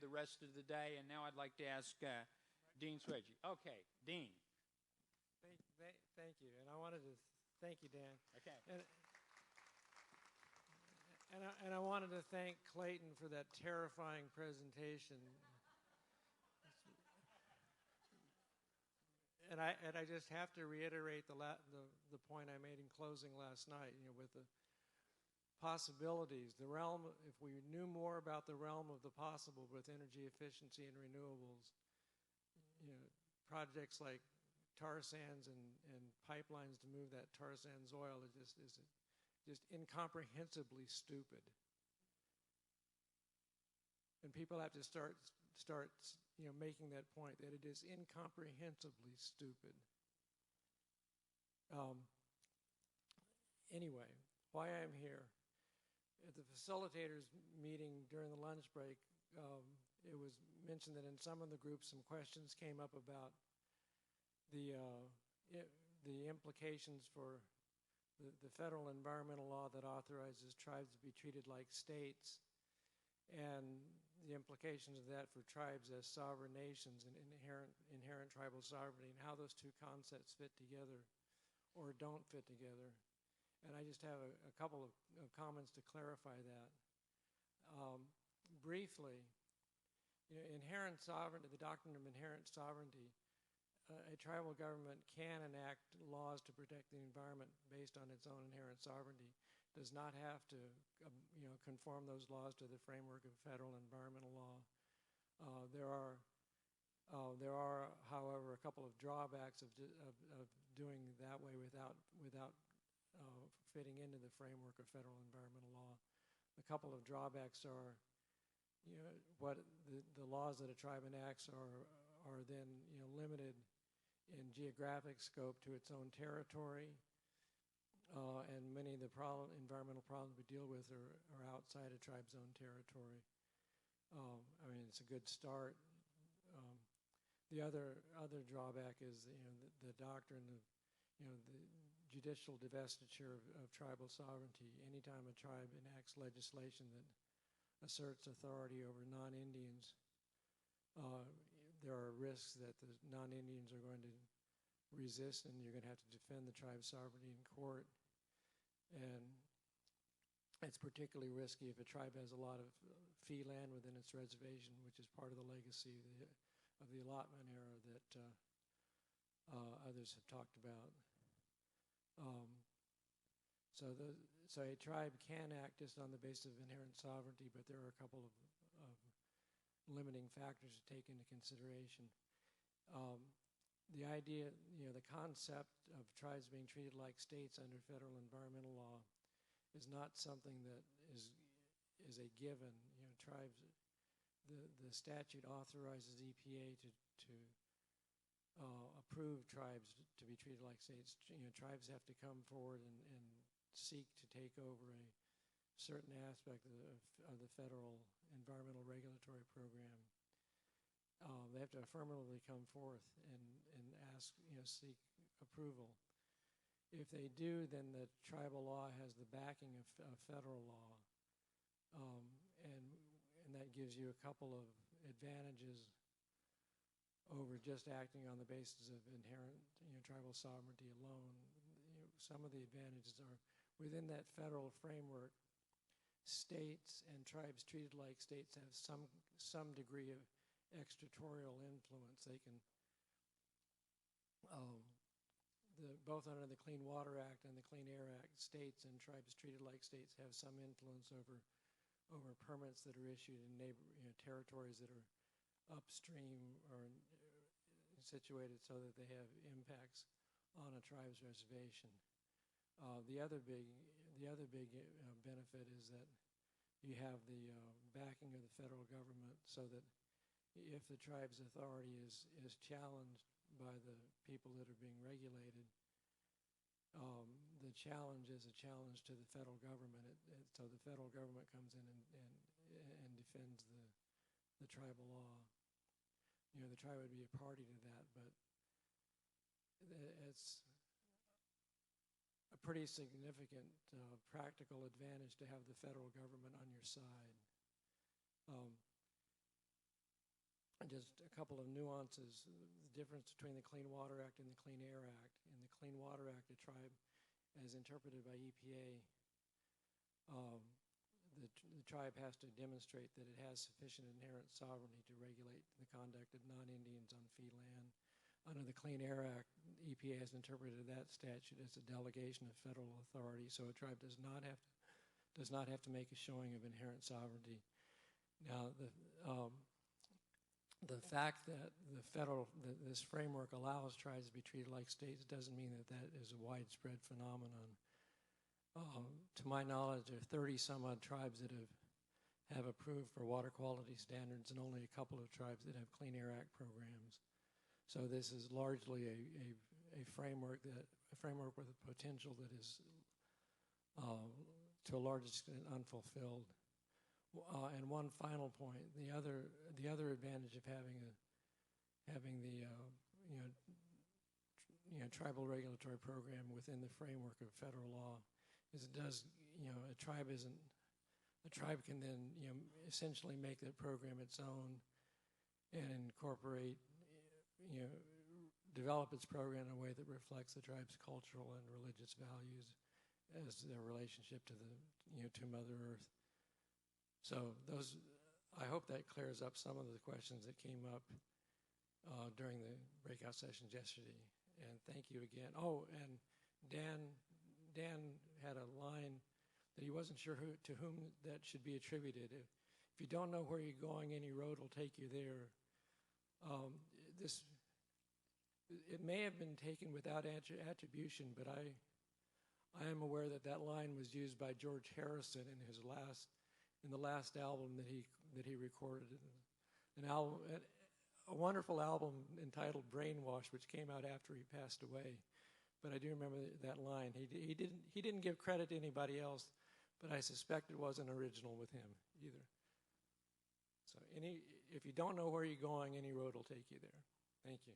the rest of the day. And now I'd like to ask Dean Suagee. Okay, Dean. Thank you. And I wanted to thank you, Dan. Okay. And I wanted to thank Clayton for that terrifying presentation. And I just have to reiterate the point I made in closing last night. With the possibilities, the realm. If we knew more about the realm of the possible with energy efficiency and renewables, projects like tar sands and pipelines to move that tar sands oil is just incomprehensibly stupid. And people have to start making that point, that it is incomprehensibly stupid. Anyway, why I'm here. At the facilitators meeting during the lunch break, it was mentioned that in some of the groups some questions came up about the implications for the federal environmental law that authorizes tribes to be treated like states, and the implications of that for tribes as sovereign nations and inherent tribal sovereignty, and how those two concepts fit together or don't fit together. And I just have a couple of comments to clarify that. Briefly, inherent sovereignty, the doctrine of inherent sovereignty, a tribal government can enact laws to protect the environment based on its own inherent sovereignty, does not have to conform those laws to the framework of federal environmental law. There are, however, a couple of drawbacks of doing that way without fitting into the framework of federal environmental law. A couple of drawbacks are, what the laws that a tribe enacts are then limited in geographic scope to its own territory, and many of the environmental problems we deal with are outside a tribe's own territory. I mean, it's a good start. The other drawback is the doctrine of the judicial divestiture of tribal sovereignty. Anytime a tribe enacts legislation that asserts authority over non-Indians, there are risks that the non-Indians are going to resist, and you're going to have to defend the tribe's sovereignty in court. And it's particularly risky if a tribe has a lot of fee land within its reservation, which is part of the legacy of the allotment era that others have talked about. So a tribe can act just on the basis of inherent sovereignty, but there are a couple of limiting factors to take into consideration. The idea, the concept of tribes being treated like states under federal environmental law is not something that is a given. Tribes, the statute authorizes EPA to approve tribes to be treated like states. Tribes have to come forward and seek to take over a certain aspect of the federal environmental regulatory program. They have to affirmatively come forth and ask, seek approval. If they do, then the tribal law has the backing of federal law, and that gives you a couple of advantages over just acting on the basis of inherent tribal sovereignty alone. Some of the advantages are within that federal framework. States and tribes treated like states have some degree of extraterritorial influence. They can, both under the Clean Water Act and the Clean Air Act, states and tribes treated like states have some influence over permits that are issued in territories that are upstream or situated so that they have impacts on a tribe's reservation. The other big benefit is that you have the backing of the federal government, so that if the tribe's authority is challenged by the people that are being regulated, the challenge is a challenge to the federal government. So the federal government comes in and defends the tribal law. The tribe would be a party to that, but it's a pretty significant practical advantage to have the federal government on your side. just a couple of nuances. The difference between the Clean Water Act and the Clean Air Act. In the Clean Water Act, the tribe, as interpreted by EPA, the tribe has to demonstrate that it has sufficient inherent sovereignty to regulate the conduct of non-Indians on fee land. Under the Clean Air Act, EPA has interpreted that statute as a delegation of federal authority, so a tribe does not have to make a showing of inherent sovereignty. Now, the fact that this framework allows tribes to be treated like states doesn't mean that that is a widespread phenomenon. To my knowledge, there are 30 some odd tribes that have approved for water quality standards, and only a couple of tribes that have Clean Air Act programs. So this is largely a framework with a potential that is to a large extent unfulfilled. And one final point: the other advantage of having the tribal regulatory program within the framework of federal law is it does, a tribe can then essentially make that program its own and incorporate, develop its program in a way that reflects the tribe's cultural and religious values as their relationship to to Mother Earth. So I hope that clears up some of the questions that came up during the breakout sessions yesterday. And thank you again. Oh, and Dan had a line that he wasn't sure to whom that should be attributed. If you don't know where you're going, any road will take you there. It may have been taken without attribution, but I am aware that line was used by George Harrison in the last album that he recorded, a wonderful album entitled Brainwash, which came out after he passed away. But I do remember that line. He didn't give credit to anybody else, but I suspect it wasn't original with him either. So if you don't know where you're going, any road will take you there. Thank you.